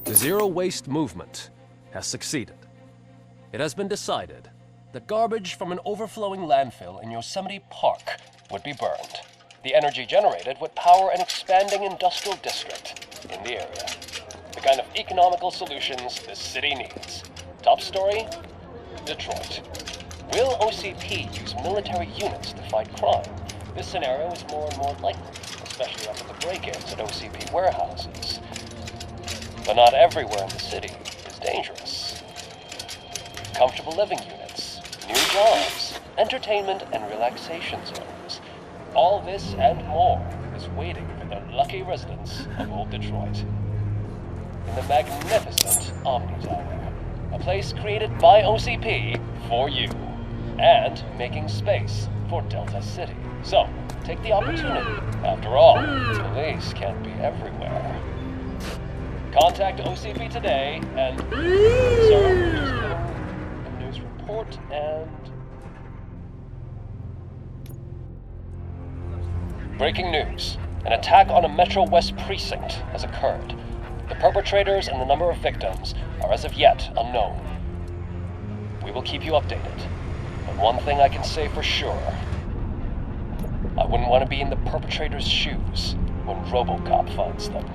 The zero-waste movement has succeeded. It has been decided that garbage from an overflowing landfill in Yosemite Park would be burned. The energy generated would power an expanding industrial district in the area. The kind of economical solutions this city needs. Top story, Detroit. Will OCP use military units to fight crime? This scenario is more and more likely, especially after the break-ins at OCP warehouses. But not everywhere in the city is dangerous. Comfortable living units, new jobs, entertainment and relaxation zones. All this and more is waiting for the lucky residents of Old Detroit. In the magnificent Omni Tower, a place created by OCP for you, and making space for Delta City. So, take the opportunity. After all, police can't be everywhere. Contact OCP today and... Sir, just getting a news report and... Breaking news. An attack on a Metro West precinct has occurred. The perpetrators and the number of victims are as of yet unknown. We will keep you updated. But one thing I can say for sure. I wouldn't want to be in the perpetrator's shoes when RoboCop finds them.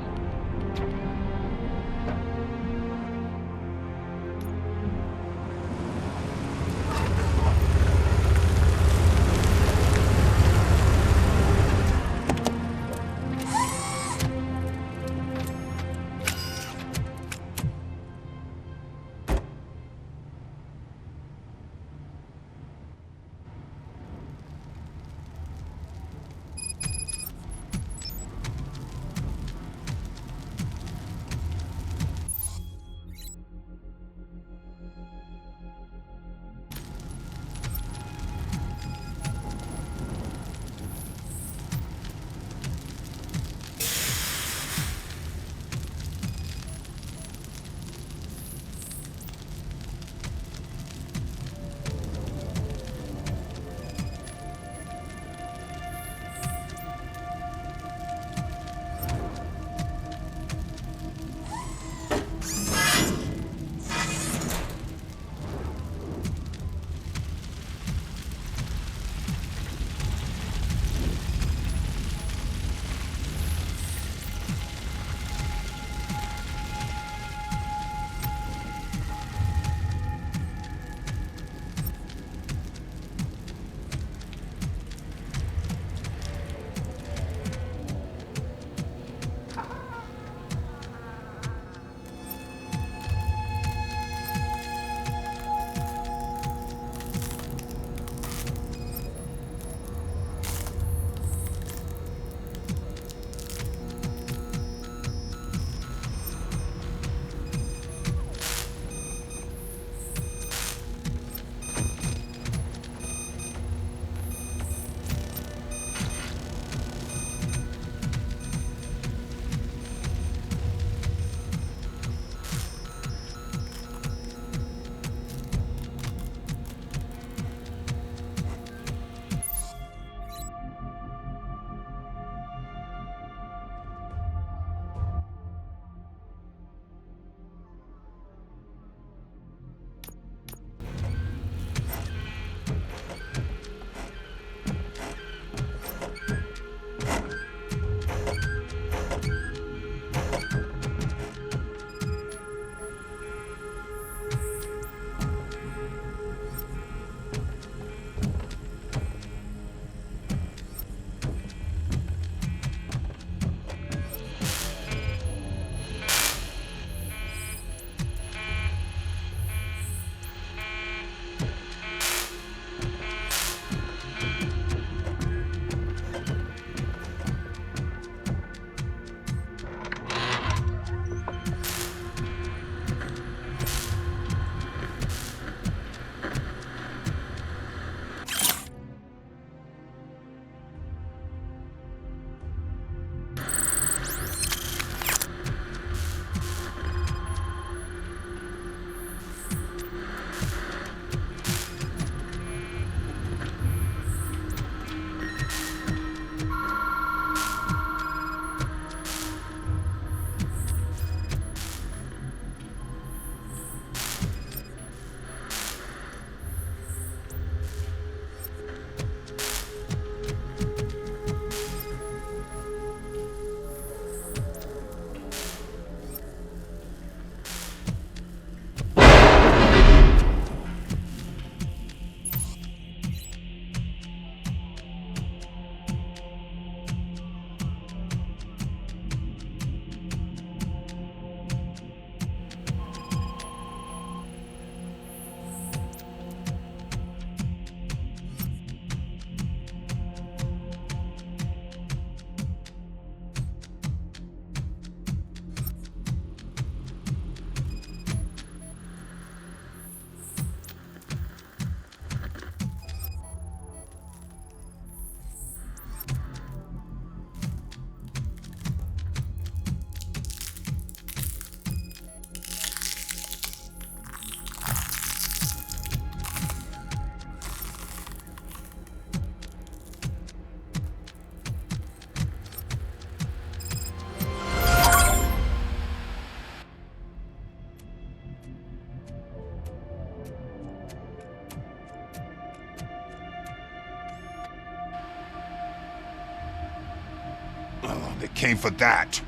came for that.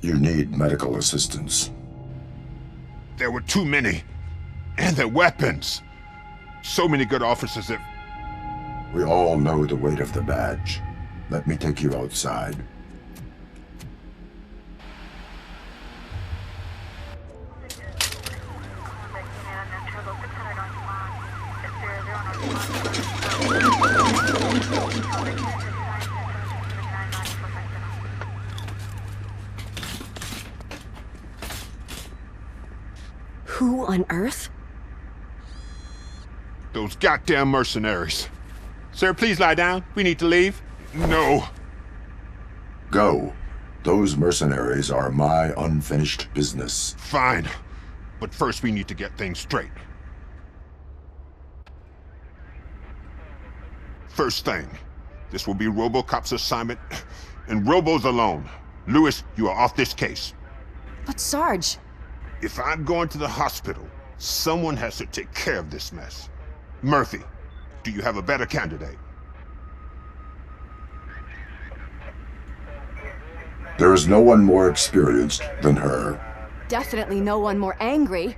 You need medical assistance. There were too many. And their weapons. So many good officers have... We all know the weight of the badge. Let me take you outside. Who on earth? Those goddamn mercenaries. Sir, please lie down. We need to leave. No. Go. Those mercenaries are my unfinished business. Fine. But first we need to get things straight. First thing, this will be RoboCop's assignment, and Robo's alone. Lewis, you are off this case. But Sarge... If I'm going to the hospital, someone has to take care of this mess. Murphy, do you have a better candidate? There is no one more experienced than her. Definitely no one more angry.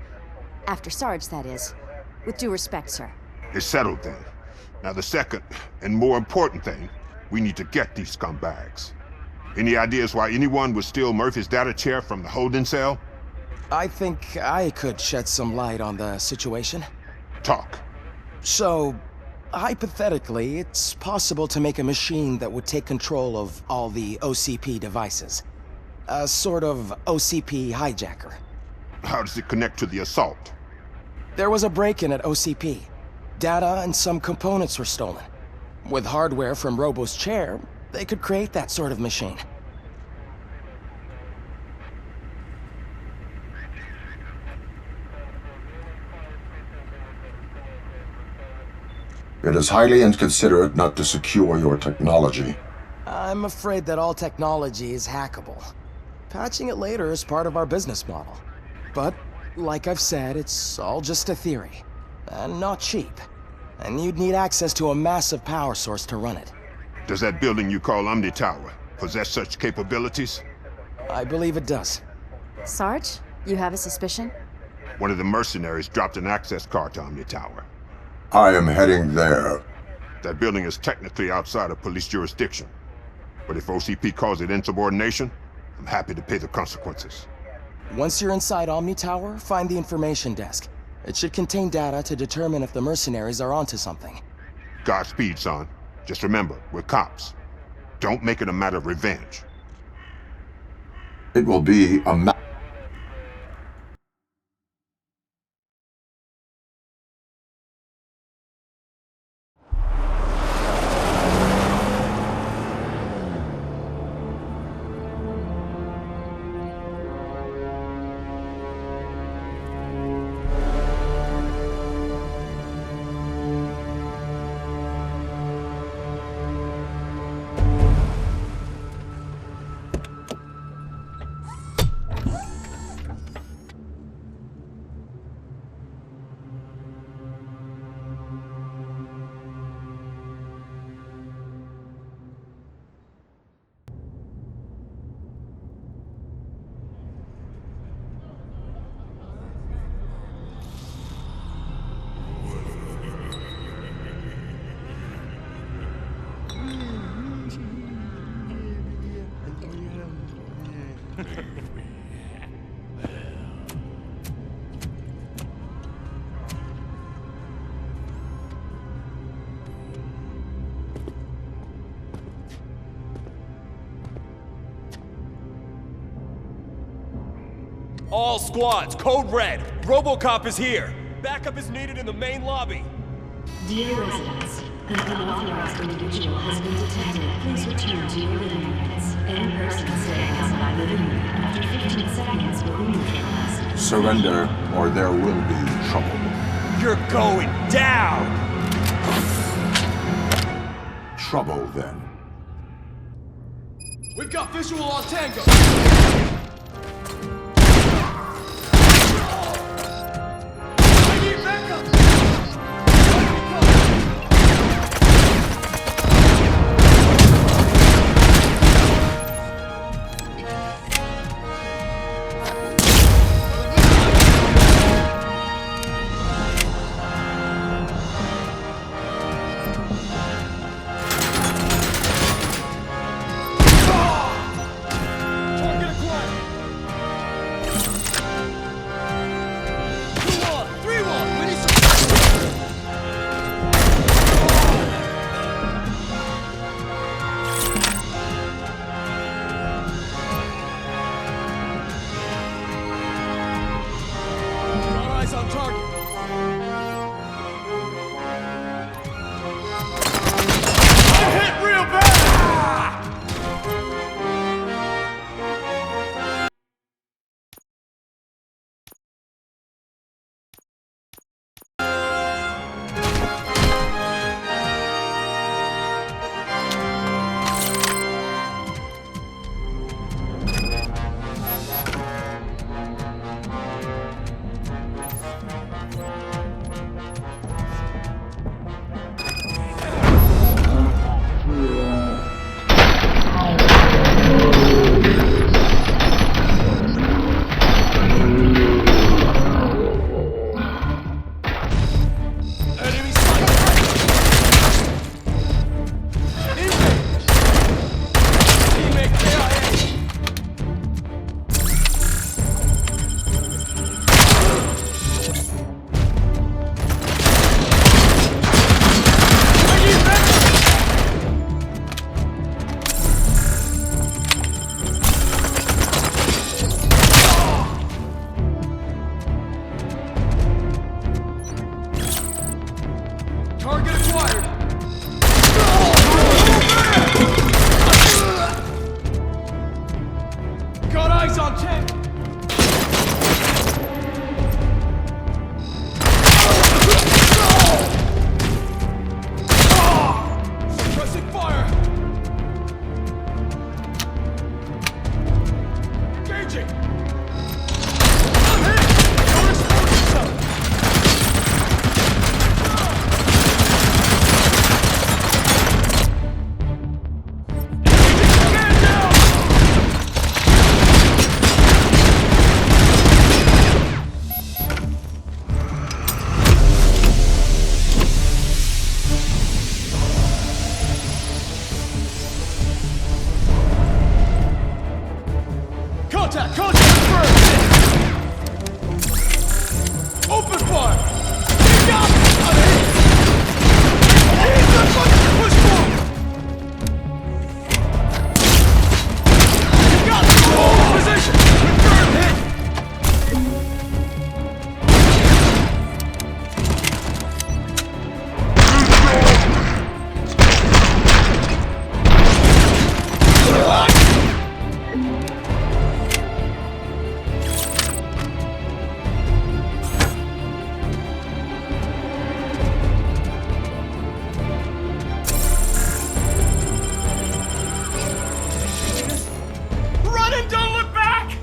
After Sarge, that is. With due respect, sir. It's settled then. Now the second, and more important thing, we need to get these scumbags. Any ideas why anyone would steal Murphy's data chair from the holding cell? I think I could shed some light on the situation. Talk. So, hypothetically, it's possible to make a machine that would take control of all the OCP devices. A sort of OCP hijacker. How does it connect to the assault? There was a break-in at OCP. Data and some components were stolen. With hardware from Robo's chair, they could create that sort of machine. It is highly inconsiderate not to secure your technology. I'm afraid that all technology is hackable. Patching it later is part of our business model. But, like I've said, it's all just a theory. And not cheap. And you'd need access to a massive power source to run it. Does that building you call Omni Tower possess such capabilities? I believe it does. Sarge, you have a suspicion? One of the mercenaries dropped an access card to Omni Tower. I am heading there. That building is technically outside of police jurisdiction. But if OCP calls it insubordination, I'm happy to pay the consequences. Once you're inside Omni Tower, find the information desk. It should contain data to determine if the mercenaries are onto something. Godspeed, son. Just remember, we're cops. Don't make it a matter of revenge. It will be a All squads, code red. RoboCop is here. Backup is needed in the main lobby. Dear residents, an unauthorized individual has been detected. Please return to your living units. Any person staying outside living unit after 15 seconds will be neutralized. surrender, or there will be trouble. You're going down! Trouble, then. We've got visual on Tango! I need backup! Contact! Contact confirmed! Open fire! You got it! I'm hit! Push forward! You got it! Hold position! Confirmed hit! Run and don't look back!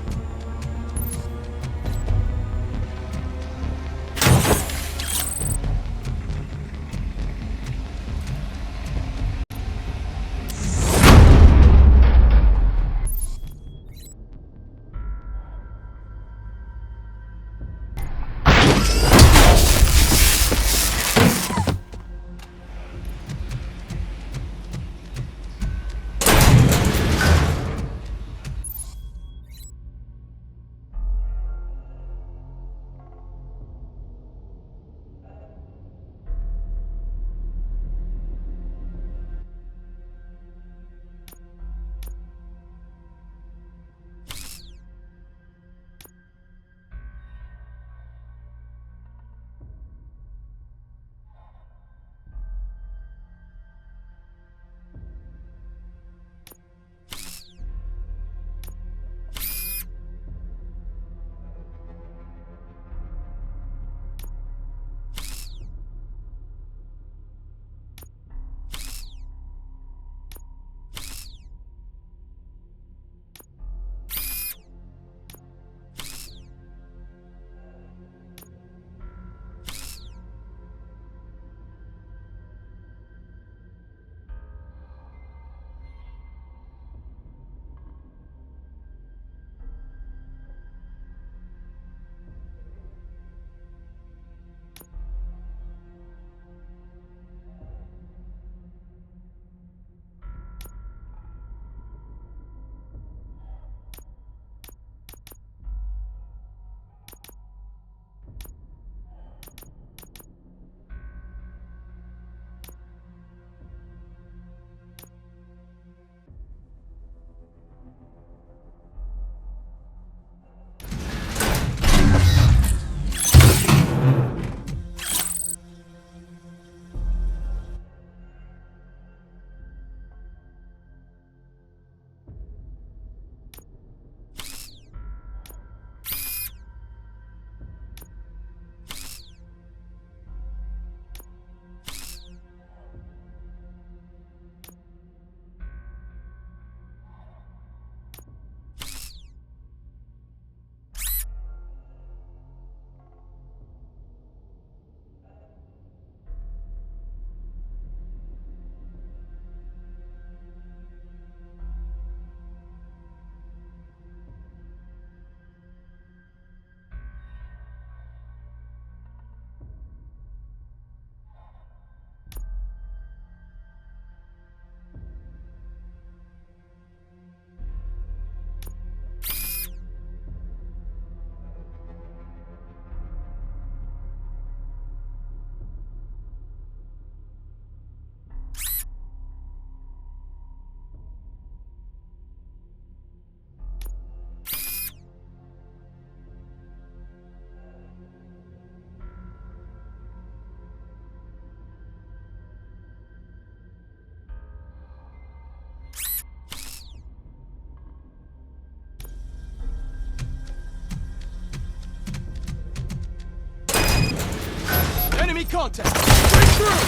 Enemy contact! Break through!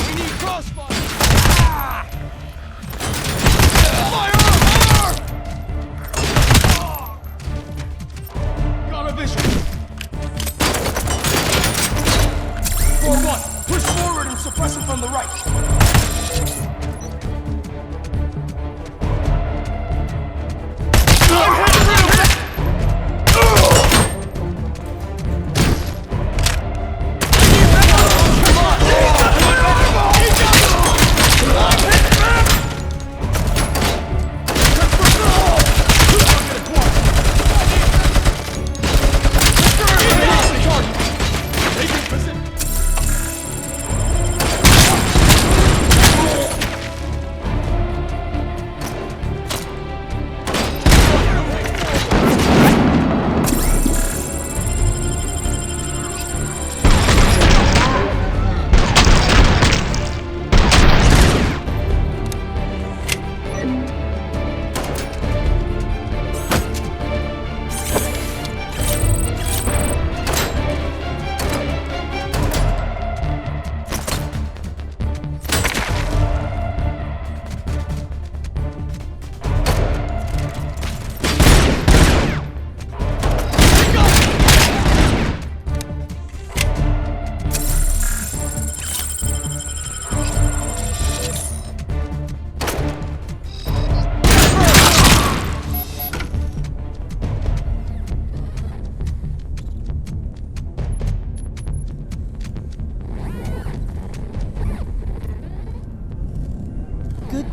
We need crossfire! Ah! Fire! Fire! Got a vision! 4-1, push forward and suppress him from the right!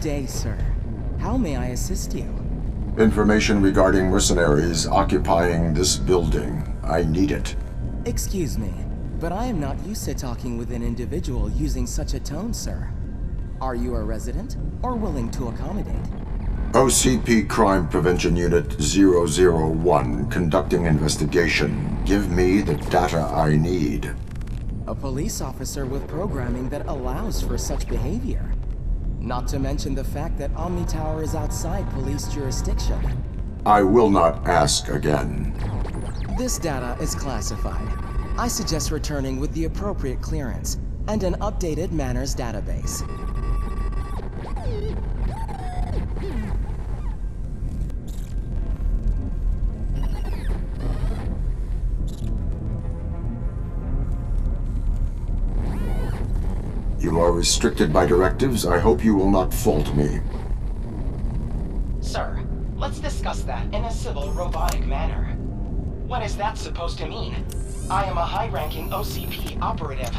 day, sir. How may I assist you? Information regarding mercenaries occupying this building. I need it. Excuse me, but I am not used to talking with an individual using such a tone, sir. Are you a resident, or willing to accommodate? OCP Crime Prevention Unit 001 conducting investigation. Give me the data I need. A police officer with programming that allows for such behavior. Not to mention the fact that Omni Tower is outside police jurisdiction. I will not ask again. This data is classified. I suggest returning with the appropriate clearance and an updated manners database. You are restricted by directives. I hope you will not fault me. Sir, let's discuss that in a civil, robotic manner. What is that supposed to mean? I am a high-ranking OCP operative.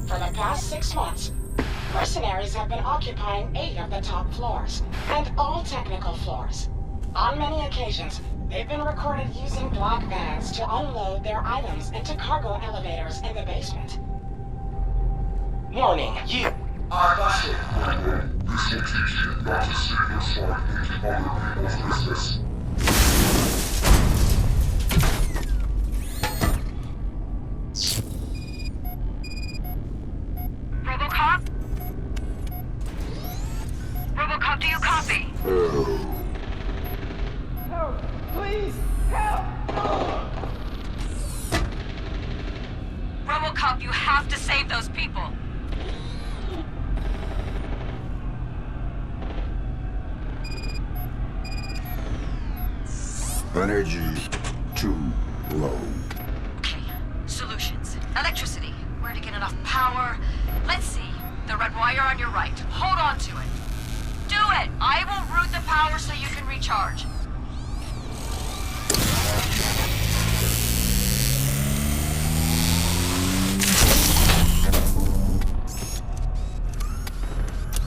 For the past 6 months, mercenaries have been occupying 8 of the top floors, and all technical floors. On many occasions, they've been recorded using black vans to unload their items into cargo elevators in the basement. Warning, you are busted. This will teach you not to stick your sword into other people's business. RoboCop? RoboCop, do you copy? Oh. Help! Please! Help! RoboCop, you have to save those people. Energy too low. Okay, solutions. Electricity. Where to get enough power? Let's see. The red wire on your right. Hold on to it. Do it! I will route the power so you can recharge.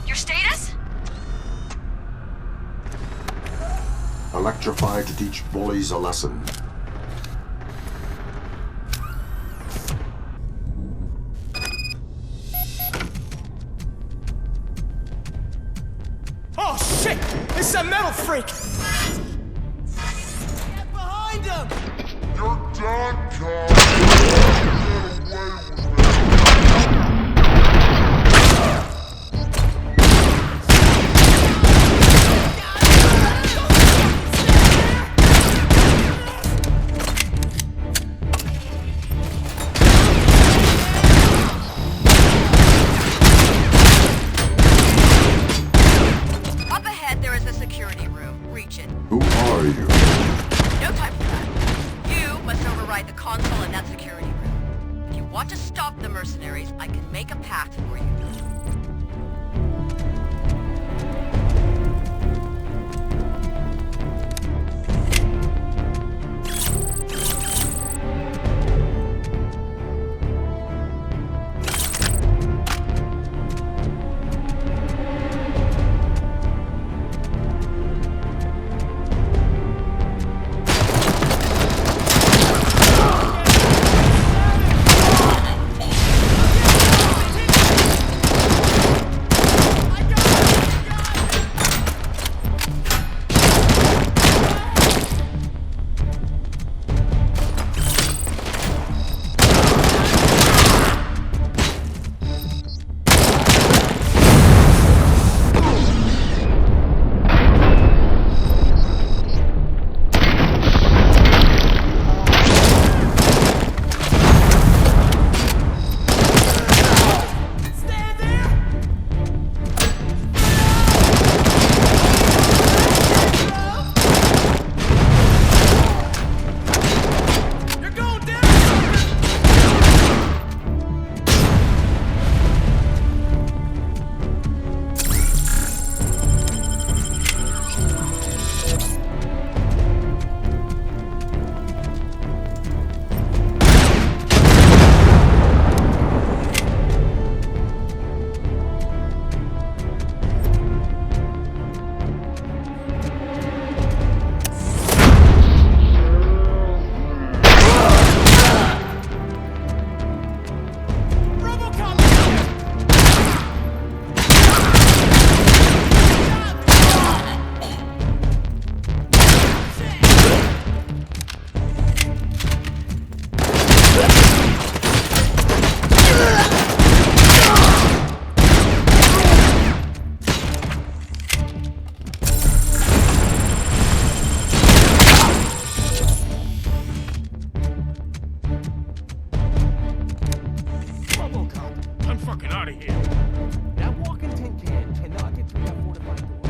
Your status? Electrify to teach bullies a lesson. Oh shit! It's that metal freak! Get behind him! You're done, Carl. Get away with it. Up ahead, there is a security room. Reach it. Who are you? No time for that. You must override the console in that security room. If you want to stop here. That walking tin can cannot get through that fortified door.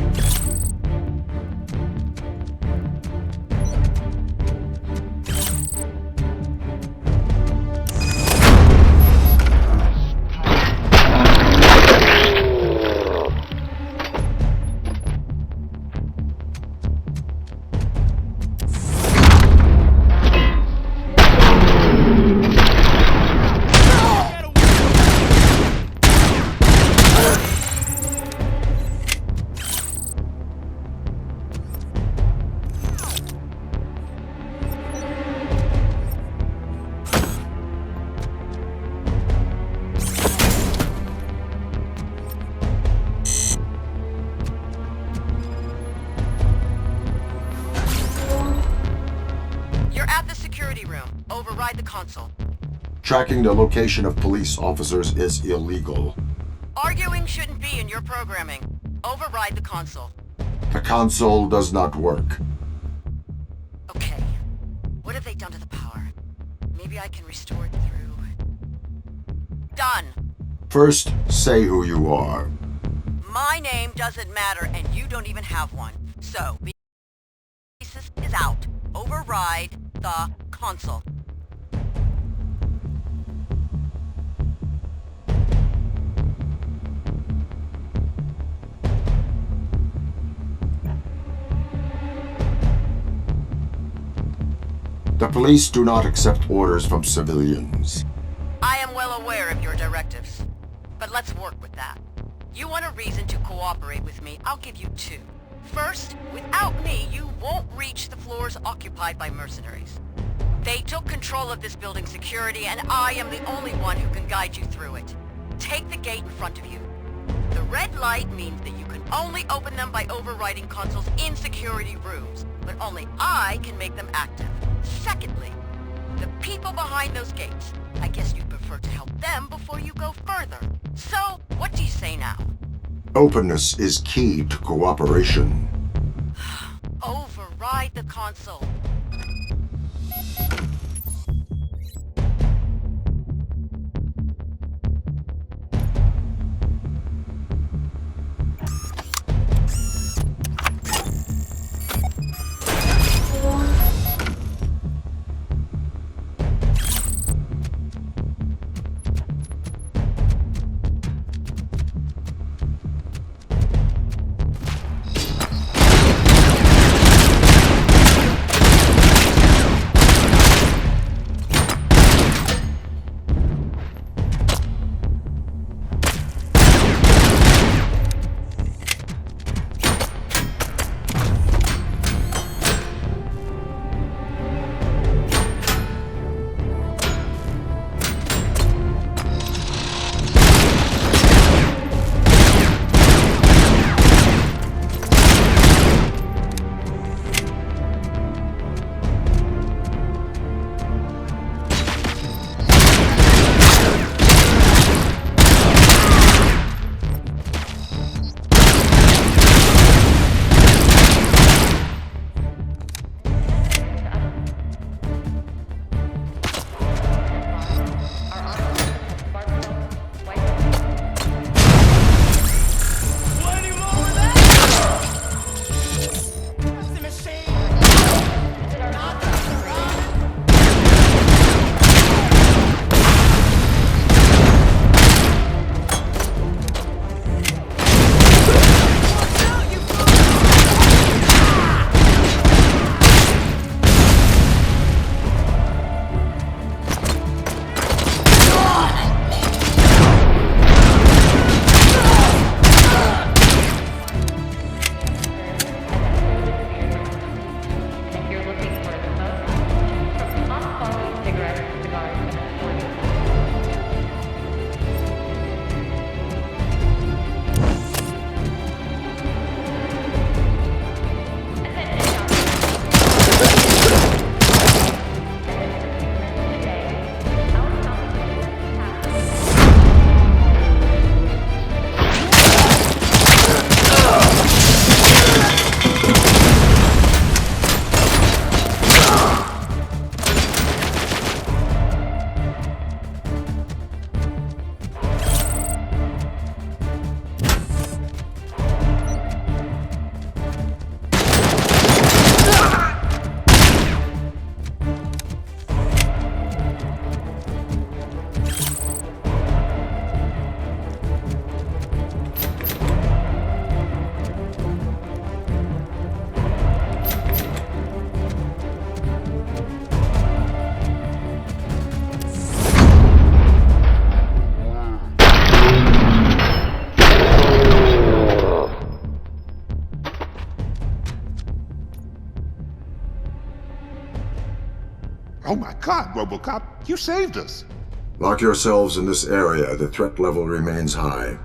Override the console. Tracking the location of police officers is illegal. Arguing shouldn't be in your programming. Override the console. The console does not work. Okay. What have they done to the power? Maybe I can restore it through... Done! First, say who you are. My name doesn't matter, and you don't even have one. So, basis is out. Override the console. The police do not accept orders from civilians. I am well aware of your directives, but let's work with that. You want a reason to cooperate with me, I'll give you two. First, without me, you won't reach the floors occupied by mercenaries. They took control of this building's security, and I am the only one who can guide you through it. Take the gate in front of you. The red light means that you can only open them by overriding consoles in security rooms, but only I can make them active. Secondly, the people behind those gates. I guess you'd prefer to help them before you go further. So, what do you say now? Openness is key to cooperation. Override the console. God, RoboCop, you saved us. Lock yourselves in this area. The threat level remains high.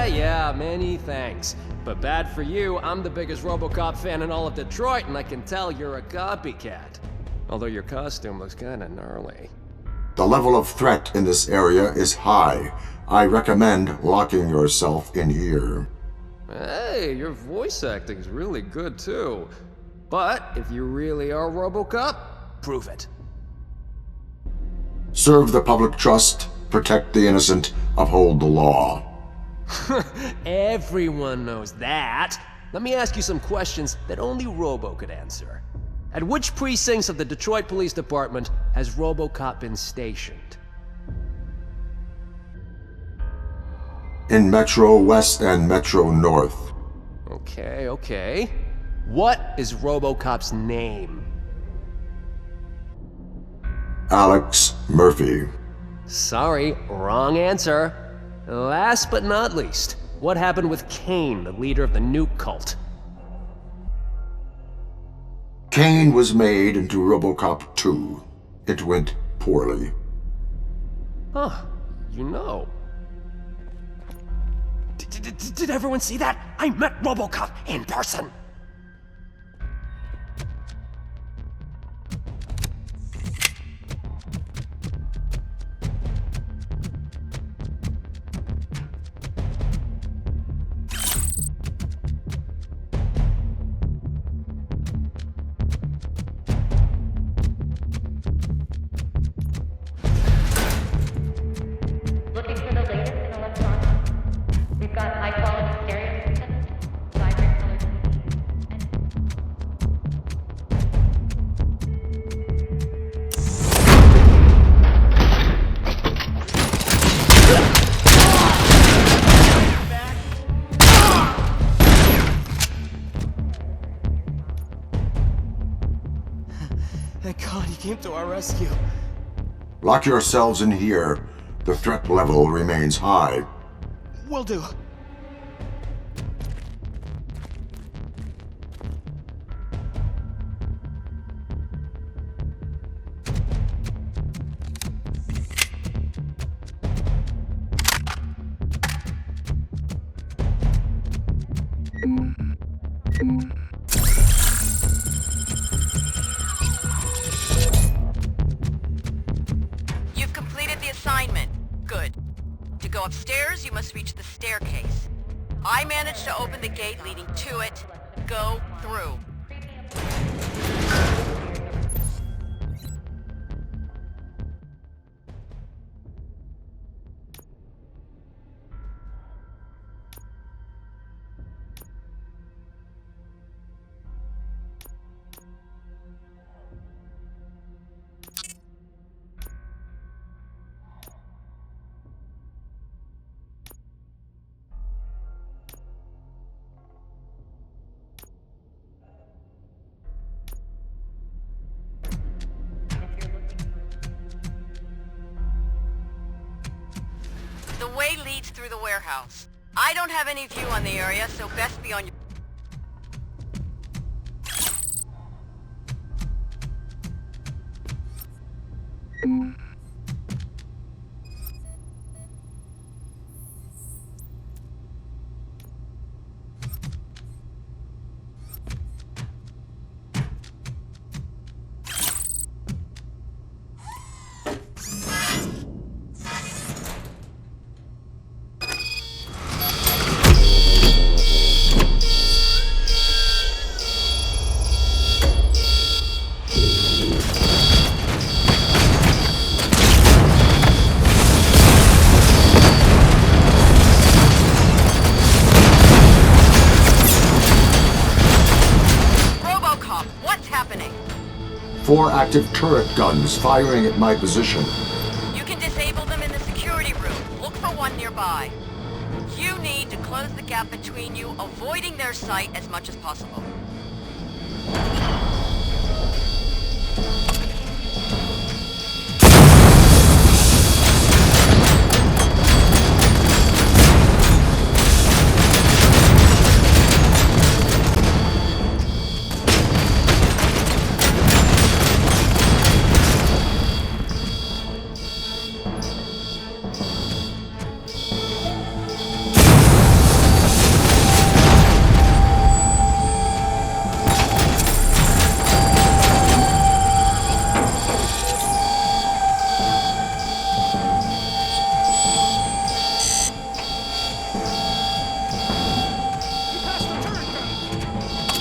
Yeah, many thanks. But bad for you, I'm the biggest RoboCop fan in all of Detroit, and I can tell you're a copycat. Although your costume looks kinda gnarly. The level of threat in this area is high. I recommend locking yourself in here. Hey, your voice acting's really good too. But if you really are RoboCop, prove it. Serve the public trust, protect the innocent, uphold the law. Everyone knows that. Let me ask you some questions that only Robo could answer. At which precincts of the Detroit Police Department has RoboCop been stationed? In Metro West and Metro North. Okay. What is RoboCop's name? Alex Murphy. Sorry, wrong answer. Last but not least, what happened with Kane, the leader of the nuke cult? Kane was made into RoboCop 2. It went poorly. Huh, you know. Did everyone see that? I met RoboCop in person! Looking for the latest in electronics? We've got high-quality stereo systems, vibrant color Thank God he came to our rescue. Lock yourselves in here. The threat level remains high. Will do. You've completed the assignment. Good. To go upstairs, you must reach the staircase. I managed to open the gate leading to it. Go through. The way leads through the warehouse. I don't have any view on the area, so best be on your... 4 active turret guns firing at my position. You can disable them in the security room. Look for one nearby. You need to close the gap between you, avoiding their sight as much as possible.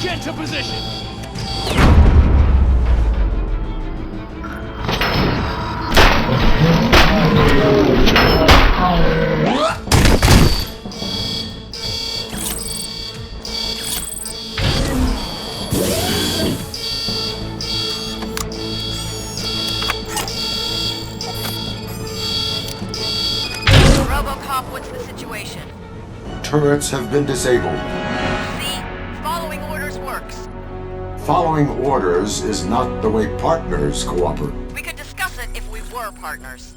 Get to position! RoboCop, what's the situation? Turrets have been disabled. Following orders works. Following orders is not the way partners cooperate. We could discuss it if we were partners.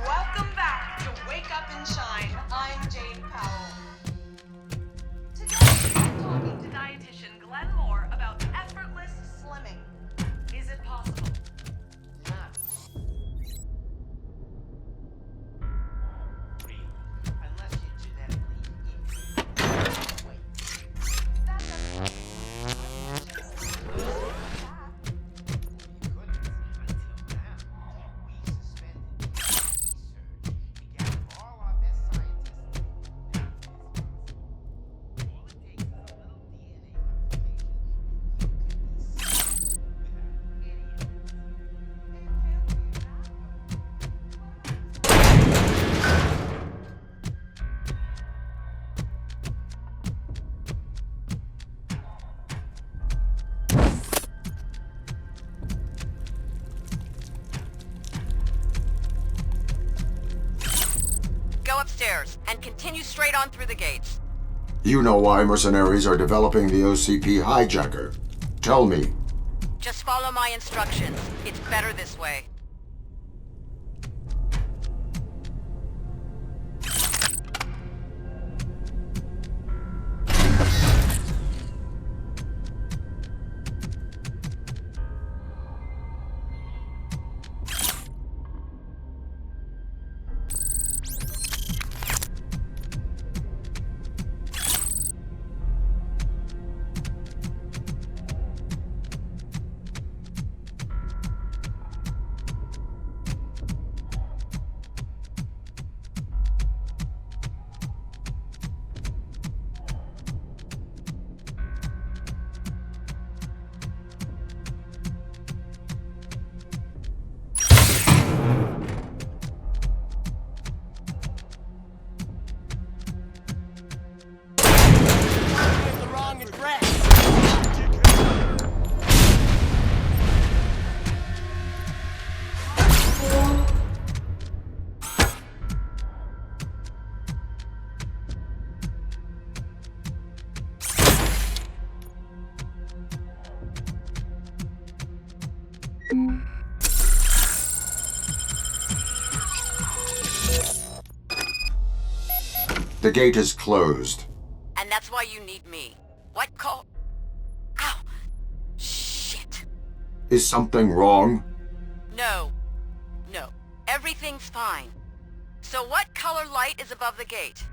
Welcome back to Wake Up and Shine. I'm Jane Powell. Today, I'm talking to dietitian Glenn Moore about effortless slimming. Is it possible? No. Unless you genetically wait. That doesn't Go upstairs and continue straight on through the gates. You know why mercenaries are developing the OCP hijacker. Tell me. Just follow my instructions. It's better this way. The gate is closed. And that's why you need me. What call? Ow! Is something wrong? No. No. Everything's fine. So what color light is above the gate?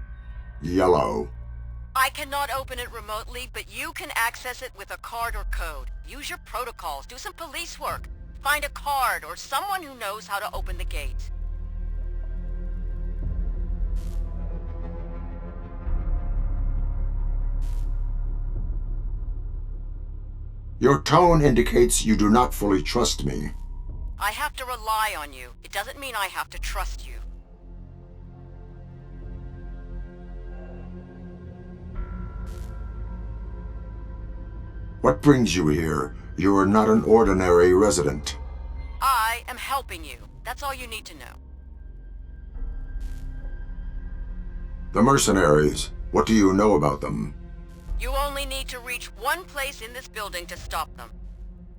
Yellow. I cannot open it remotely, but you can access it with a card or code. Use your protocols, do some police work. Find a card or someone who knows how to open the gate. Your tone indicates you do not fully trust me. I have to rely on you. It doesn't mean I have to trust you. What brings you here? You are not an ordinary resident. I am helping you. That's all you need to know. The mercenaries, what do you know about them? You only need to reach one place in this building to stop them.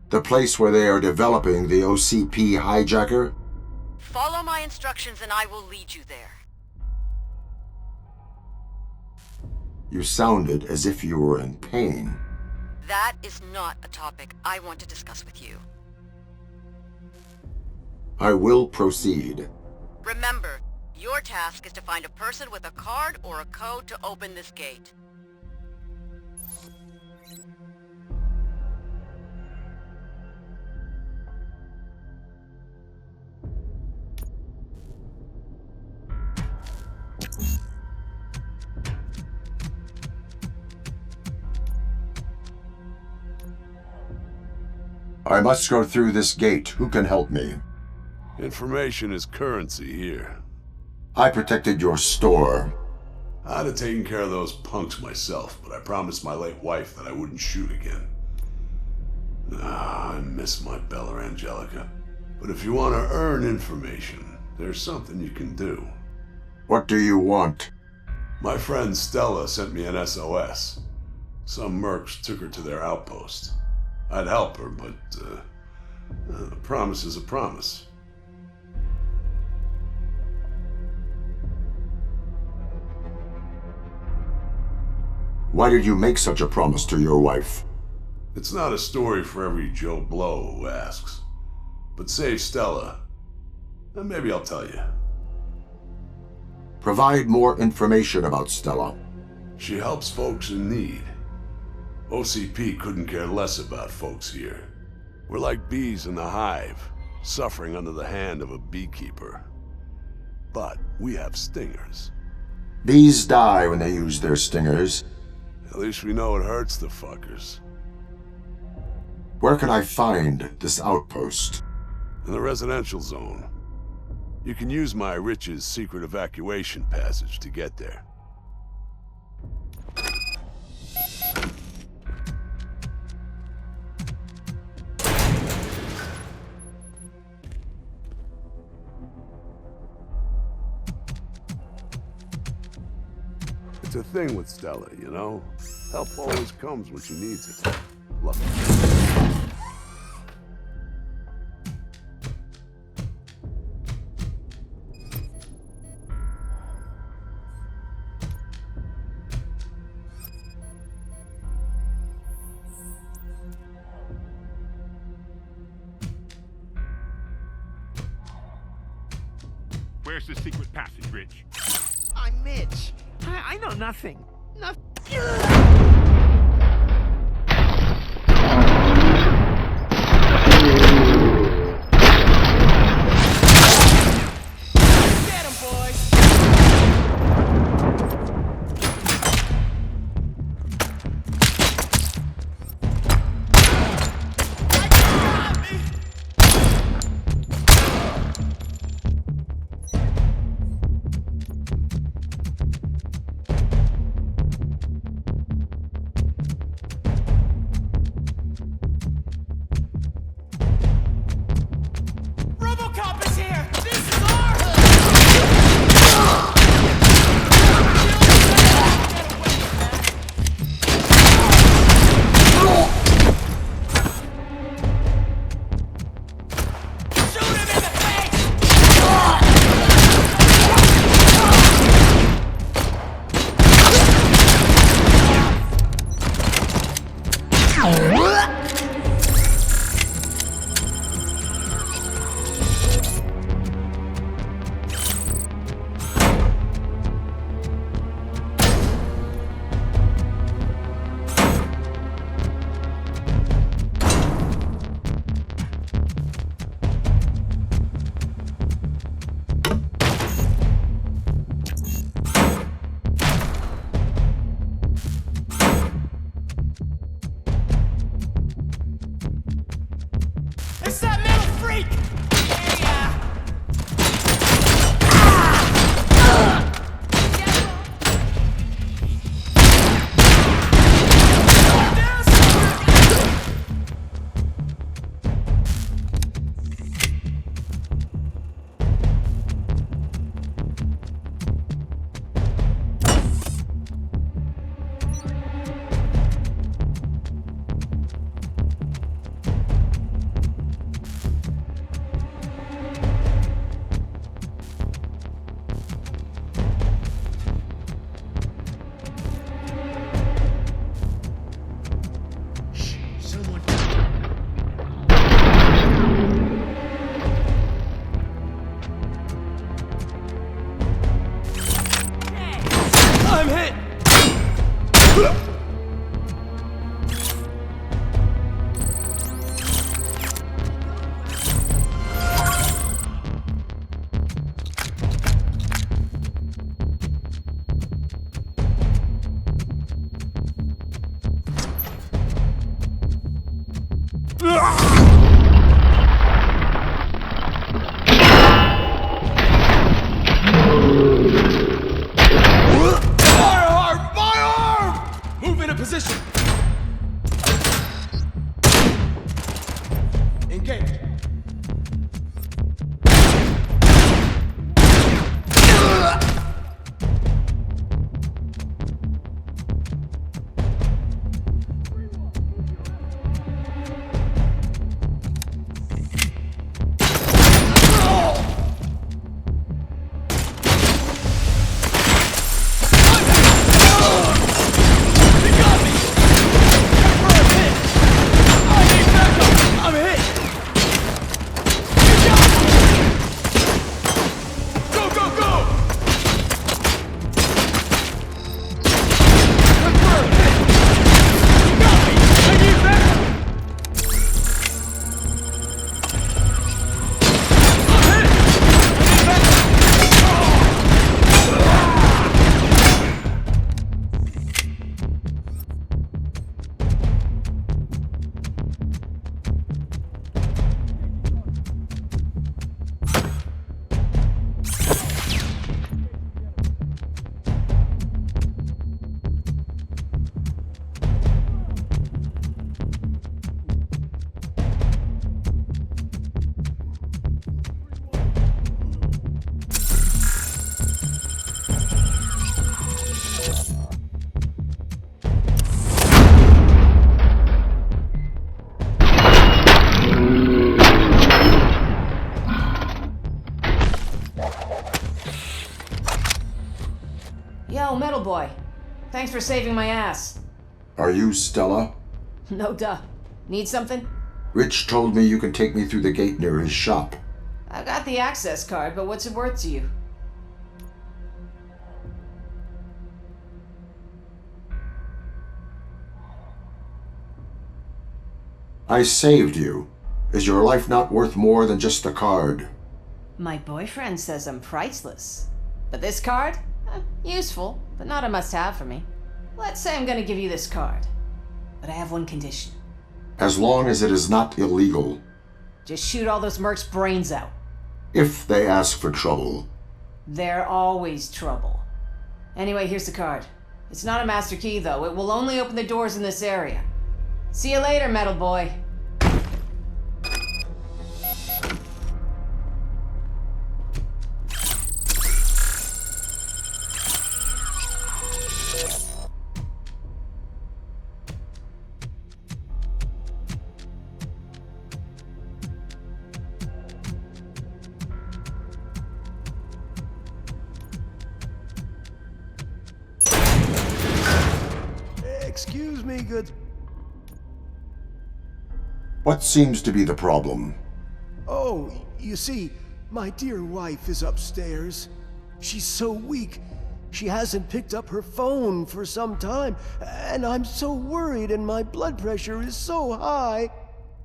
The place where they are developing the OCP hijacker? Follow my instructions and I will lead you there. You sounded as if you were in pain. That is not a topic I want to discuss with you. I will proceed. Remember, your task is to find a person with a card or a code to open this gate. I must go through this gate. Who can help me? Information is currency here. I protected your store. I'd have taken care of those punks myself, but I promised my late wife that I wouldn't shoot again. I miss my Bella Angelica. But if you want to earn information, there's something you can do. What do you want? My friend Stella sent me an SOS. Some mercs took her to their outpost. I'd help her, but a promise is a promise. Why did you make such a promise to your wife? It's not a story for every Joe Blow who asks. But save Stella, and maybe I'll tell you. Provide more information about Stella. She helps folks in need. OCP couldn't care less about folks here. We're like bees in the hive, suffering under the hand of a beekeeper. But we have stingers. Bees die when they use their stingers. At least we know it hurts the fuckers. Where can I find this outpost? In the residential zone. You can use my Rich's secret evacuation passage to get there. It's a thing with Stella, you know? Help always comes when she needs it. Lucky. Where's the secret passage, Rich? I'm Mitch. I know nothing. Nothing. Get him, boys! Oh, Metal Boy. Thanks for saving my ass. Are you Stella? No duh. Need something? Rich told me you can take me through the gate near his shop. I've got the access card, but what's it worth to you? I saved you. Is your life not worth more than just the card? My boyfriend says I'm priceless. But this card? Useful, but not a must-have for me. Let's say I'm gonna give you this card. But I have one condition. As long as it is not illegal. Just shoot all those mercs' brains out. If they ask for trouble. They're always trouble. Anyway, here's the card. It's not a master key, though. It will only open the doors in this area. See you later, Metal Boy. Excuse me, good... What seems to be the problem? Oh, you see, my dear wife is upstairs. She's so weak. She hasn't picked up her phone for some time, and I'm so worried and my blood pressure is so high.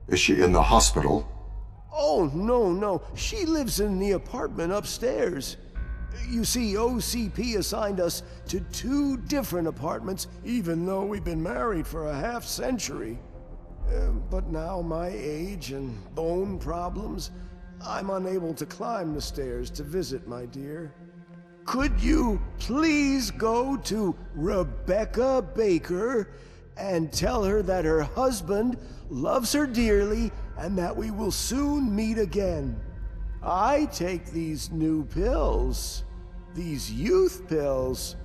Is she in the hospital? Oh, no. She lives in the apartment upstairs. You see, OCP assigned us to 2 different apartments, even though we've been married for a half-century. But now my age and bone problems, I'm unable to climb the stairs to visit my dear. Could you please go to Rebecca Baker and tell her that her husband loves her dearly and that we will soon meet again? I take these new pills, these youth pills.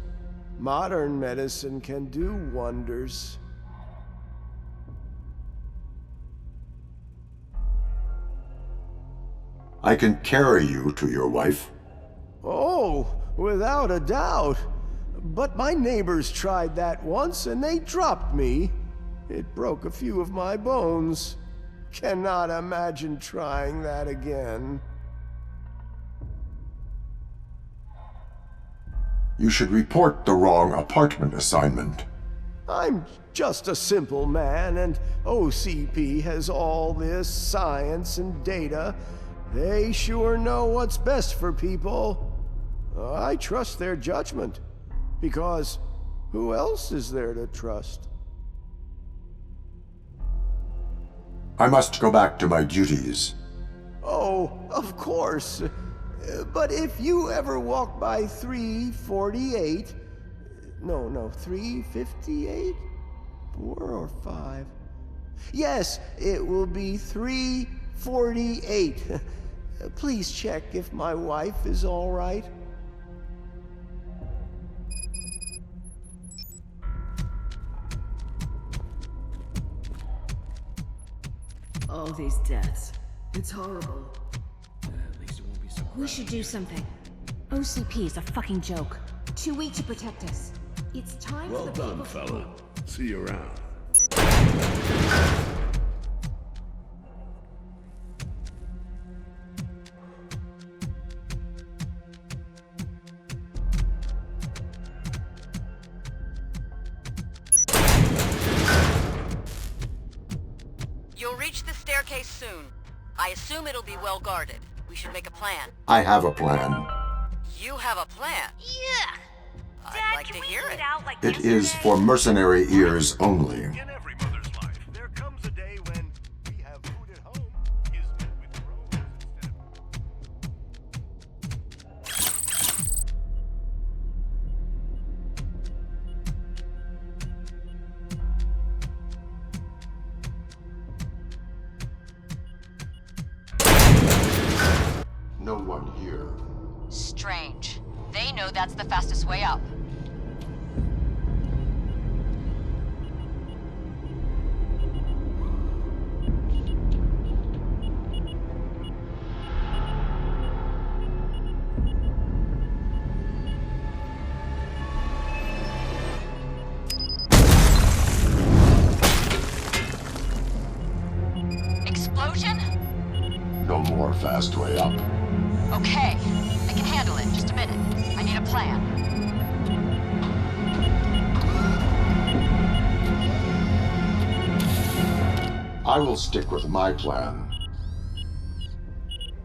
Modern medicine can do wonders. I can carry you to your wife. Oh, without a doubt. But my neighbors tried that once and they dropped me. It broke a few of my bones. Cannot imagine trying that again. You should report the wrong apartment assignment. I'm just a simple man, and OCP has all this science and data. They sure know what's best for people. I trust their judgment, because who else is there to trust? I must go back to my duties. Oh, of course. But if you ever walk by 348... No, 358? 4 or 5? Yes, it will be 348. Please check if my wife is all right. All these deaths. It's horrible. At least it won't be so We should do something. OCP is a fucking joke. Too weak to protect us. It's time Well for the done, people... fella. See you around. You'll reach the staircase soon. I assume it'll be well guarded. We should make a plan. I have a plan. You have a plan? Yeah. I'd like to hear it. It is for mercenary ears only. In every mother's life, there comes a day when we have food at home is met with crows instead. No one here. Strange. They know that's the fastest way up. fast way up. Okay, I can handle it. Just a minute. I need a plan. I will stick with my plan.